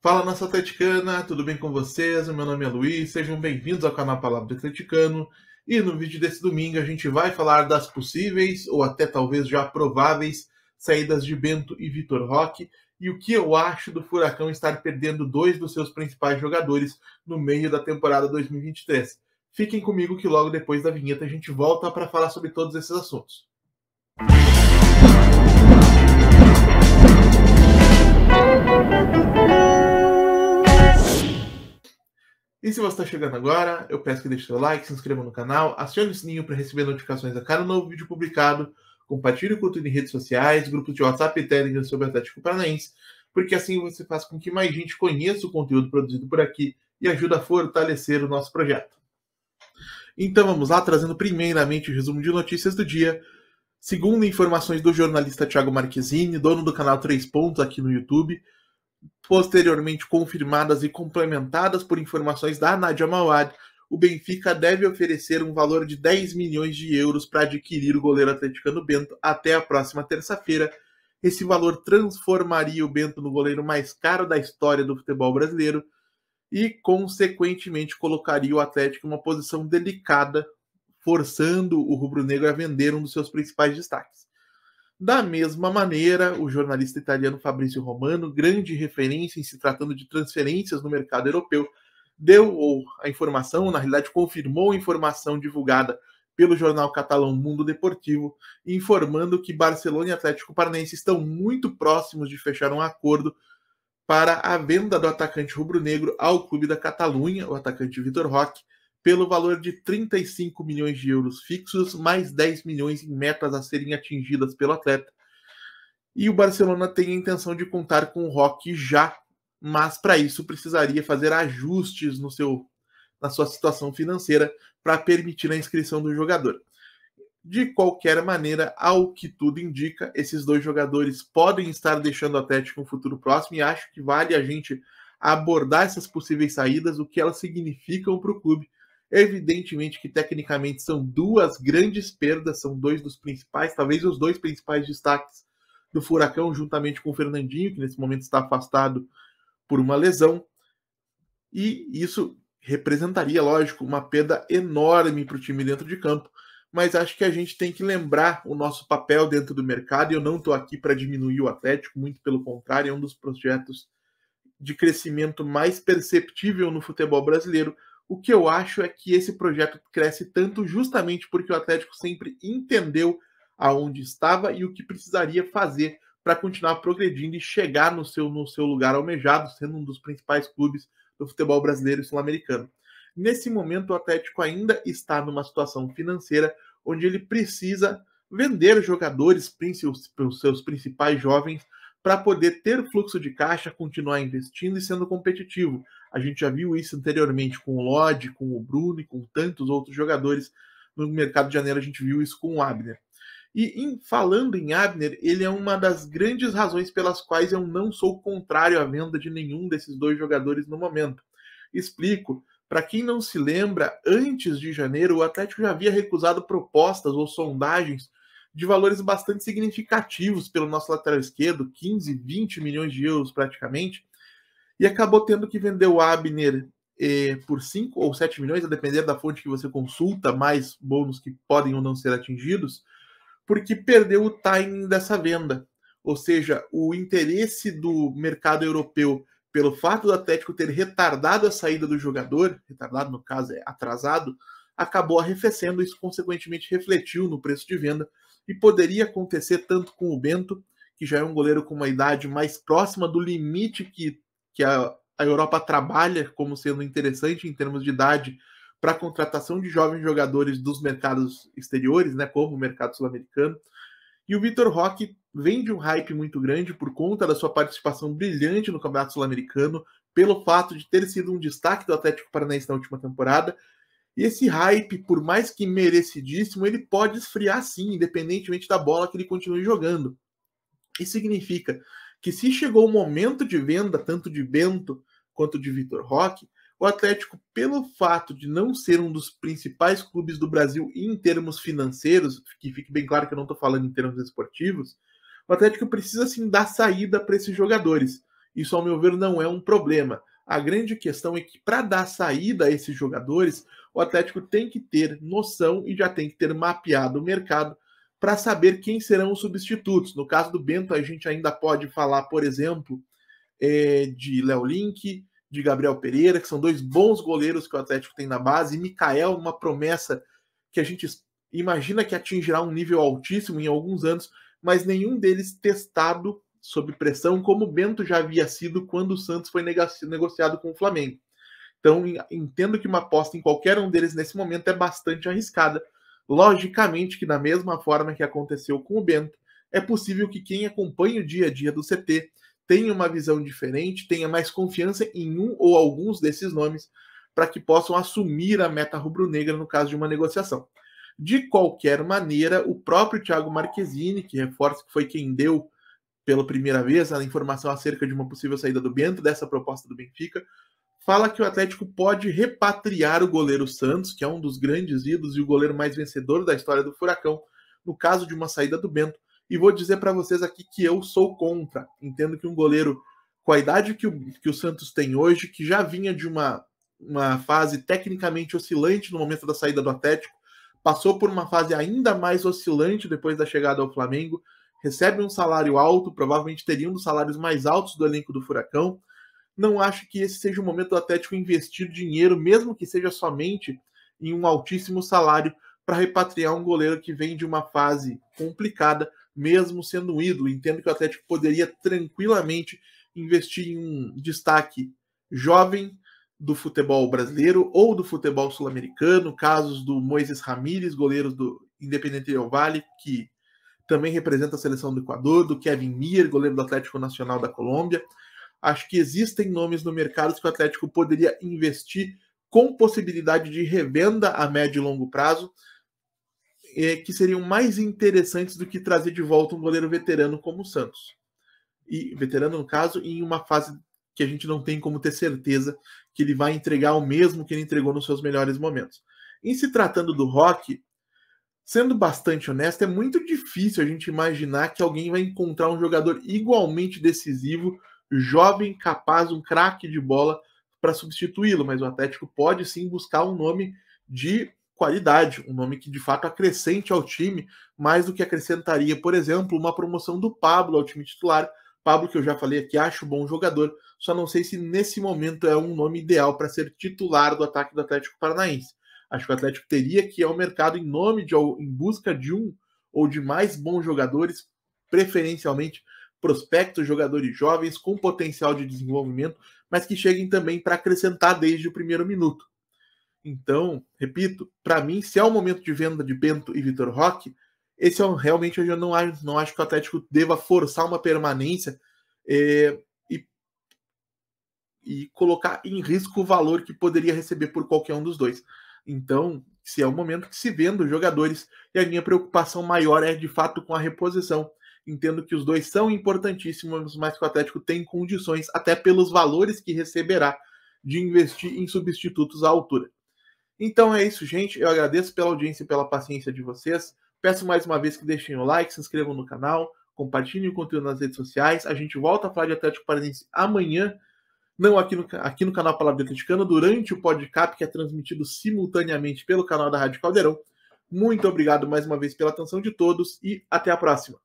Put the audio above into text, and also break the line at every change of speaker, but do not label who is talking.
Fala, nação atleticana, tudo bem com vocês? O meu nome é Luiz, sejam bem-vindos ao canal Palavra do Atleticano. E no vídeo desse domingo a gente vai falar das possíveis, ou até talvez já prováveis, saídas de Bento e Vitor Roque, e o que eu acho do Furacão estar perdendo dois dos seus principais jogadores no meio da temporada 2023. Fiquem comigo que logo depois da vinheta a gente volta para falar sobre todos esses assuntos. E se você está chegando agora, eu peço que deixe seu like, se inscreva no canal, acione o sininho para receber notificações a cada novo vídeo publicado, compartilhe o conteúdo em redes sociais, grupos de WhatsApp e Telegram sobre o Atlético Paranaense, porque assim você faz com que mais gente conheça o conteúdo produzido por aqui e ajuda a fortalecer o nosso projeto. Então vamos lá, trazendo primeiramente o resumo de notícias do dia. Segundo informações do jornalista Thiago Marquezini, dono do canal 3 Pontos aqui no YouTube, posteriormente confirmadas e complementadas por informações da Nadia Mawad, o Benfica deve oferecer um valor de 10 milhões de euros para adquirir o goleiro atleticano Bento até a próxima terça-feira. Esse valor transformaria o Bento no goleiro mais caro da história do futebol brasileiro e, consequentemente, colocaria o Atlético em uma posição delicada, forçando o rubro-negro a vender um dos seus principais destaques. Da mesma maneira, o jornalista italiano Fabrizio Romano, grande referência em se tratando de transferências no mercado europeu, deu a informação, na realidade confirmou a informação divulgada pelo jornal catalão Mundo Deportivo, informando que Barcelona e Atlético Paranaense estão muito próximos de fechar um acordo para a venda do atacante rubro-negro ao clube da Catalunha, o atacante Vitor Roque, pelo valor de 35 milhões de euros fixos, mais 10 milhões em metas a serem atingidas pelo atleta. E o Barcelona tem a intenção de contar com o Roque já, mas para isso precisaria fazer ajustes na sua situação financeira para permitir a inscrição do jogador. De qualquer maneira, ao que tudo indica, esses dois jogadores podem estar deixando o Atlético no futuro próximo e acho que vale a gente abordar essas possíveis saídas, o que elas significam para o clube. Evidentemente que tecnicamente são duas grandes perdas, são dois dos principais, talvez os dois principais destaques do Furacão, juntamente com o Fernandinho, que nesse momento está afastado por uma lesão. E isso representaria, lógico, uma perda enorme para o time dentro de campo. Mas acho que a gente tem que lembrar o nosso papel dentro do mercado, e eu não estou aqui para diminuir o Atlético, muito pelo contrário, é um dos projetos de crescimento mais perceptível no futebol brasileiro. O que eu acho é que esse projeto cresce tanto justamente porque o Atlético sempre entendeu aonde estava e o que precisaria fazer para continuar progredindo e chegar no seu lugar almejado, sendo um dos principais clubes do futebol brasileiro e sul-americano. Nesse momento, o Atlético ainda está numa situação financeira onde ele precisa vender jogadores, os seus principais jovens, para poder ter fluxo de caixa, continuar investindo e sendo competitivo. A gente já viu isso anteriormente com o Lodge, com o Bruno e com tantos outros jogadores. No mercado de janeiro a gente viu isso com o Abner. E falando em Abner, ele é uma das grandes razões pelas quais eu não sou contrário à venda de nenhum desses dois jogadores no momento. Explico. Para quem não se lembra, antes de janeiro, o Atlético já havia recusado propostas ou sondagens de valores bastante significativos pelo nosso lateral esquerdo, 15, 20 milhões de euros praticamente, e acabou tendo que vender o Abner por 5 ou 7 milhões, a depender da fonte que você consulta, mais bônus que podem ou não ser atingidos, porque perdeu o timing dessa venda. Ou seja, o interesse do mercado europeu pelo fato do Atlético ter retardado a saída do jogador, retardado no caso é atrasado, acabou arrefecendo, isso consequentemente refletiu no preço de venda, e poderia acontecer tanto com o Bento, que já é um goleiro com uma idade mais próxima do limite que a Europa trabalha como sendo interessante em termos de idade para a contratação de jovens jogadores dos mercados exteriores, né, como o mercado sul-americano. E o Vitor Roque vem de um hype muito grande por conta da sua participação brilhante no Campeonato Sul-Americano, pelo fato de ter sido um destaque do Atlético Paranaense na última temporada. E esse hype, por mais que merecidíssimo, ele pode esfriar sim, independentemente da bola que ele continue jogando. Isso significa que se chegou o momento de venda, tanto de Bento quanto de Vitor Roque, o Atlético, pelo fato de não ser um dos principais clubes do Brasil em termos financeiros, que fique bem claro que eu não estou falando em termos esportivos, o Atlético precisa sim dar saída para esses jogadores. Isso, ao meu ver, não é um problema. A grande questão é que, para dar saída a esses jogadores, o Atlético tem que ter noção e já tem que ter mapeado o mercado para saber quem serão os substitutos. No caso do Bento, a gente ainda pode falar, por exemplo, de Léo Link, de Gabriel Pereira, que são dois bons goleiros que o Atlético tem na base, e Mikael, uma promessa que a gente imagina que atingirá um nível altíssimo em alguns anos, mas nenhum deles testado sob pressão, como o Bento já havia sido quando o Santos foi negociado com o Flamengo. Então, entendo que uma aposta em qualquer um deles nesse momento é bastante arriscada. Logicamente que, da mesma forma que aconteceu com o Bento, é possível que quem acompanha o dia a dia do CT tenha uma visão diferente, tenha mais confiança em um ou alguns desses nomes para que possam assumir a meta rubro-negra no caso de uma negociação. De qualquer maneira, o próprio Thiago Marchesini, que reforça que foi quem deu pela primeira vez a informação acerca de uma possível saída do Bento, dessa proposta do Benfica, fala que o Atlético pode repatriar o goleiro Santos, que é um dos grandes ídolos e o goleiro mais vencedor da história do Furacão, no caso de uma saída do Bento. E vou dizer para vocês aqui que eu sou contra. Entendo que um goleiro com a idade que o Santos tem hoje, que já vinha de uma fase tecnicamente oscilante no momento da saída do Atlético, passou por uma fase ainda mais oscilante depois da chegada ao Flamengo, recebe um salário alto, provavelmente teria um dos salários mais altos do elenco do Furacão. Não acho que esse seja o momento do Atlético investir dinheiro, mesmo que seja somente em um altíssimo salário, para repatriar um goleiro que vem de uma fase complicada, mesmo sendo um ídolo. Entendo que o Atlético poderia tranquilamente investir em um destaque jovem do futebol brasileiro ou do futebol sul-americano, casos do Moisés Ramírez, goleiro do Independiente del Valle, que também representa a seleção do Equador, do Kevin Mir, goleiro do Atlético Nacional da Colômbia. Acho que existem nomes no mercado que o Atlético poderia investir com possibilidade de revenda a médio e longo prazo, que seriam mais interessantes do que trazer de volta um goleiro veterano como o Santos. E veterano, no caso, em uma fase que a gente não tem como ter certeza que ele vai entregar o mesmo que ele entregou nos seus melhores momentos. Em se tratando do Roque, sendo bastante honesto, é muito difícil a gente imaginar que alguém vai encontrar um jogador igualmente decisivo, jovem, capaz, um craque de bola para substituí-lo, mas o Atlético pode sim buscar um nome de qualidade, um nome que de fato acrescente ao time, mais do que acrescentaria, por exemplo, uma promoção do Pablo ao time titular. Pablo, que eu já falei aqui, acho bom jogador, só não sei se nesse momento é um nome ideal para ser titular do ataque do Atlético Paranaense. Acho que o Atlético teria que ir ao mercado em busca de um ou de mais bons jogadores, preferencialmente prospectos, jogadores jovens com potencial de desenvolvimento, mas que cheguem também para acrescentar desde o primeiro minuto. Então, repito, para mim, se é o momento de venda de Bento e Vitor Roque, esse é realmente eu não acho que o Atlético deva forçar uma permanência e colocar em risco o valor que poderia receber por qualquer um dos dois. Então, se é o momento que se venda os jogadores, e a minha preocupação maior é de fato com a reposição. Entendo que os dois são importantíssimos, mas que o Atlético tem condições, até pelos valores que receberá, de investir em substitutos à altura. Então é isso, gente. Eu agradeço pela audiência e pela paciência de vocês. Peço mais uma vez que deixem o like, se inscrevam no canal, compartilhem o conteúdo nas redes sociais. A gente volta a falar de Atlético Paranaense amanhã, não aqui no canal Palavra Atleticana, durante o podcast, que é transmitido simultaneamente pelo canal da Rádio Caldeirão. Muito obrigado mais uma vez pela atenção de todos e até a próxima.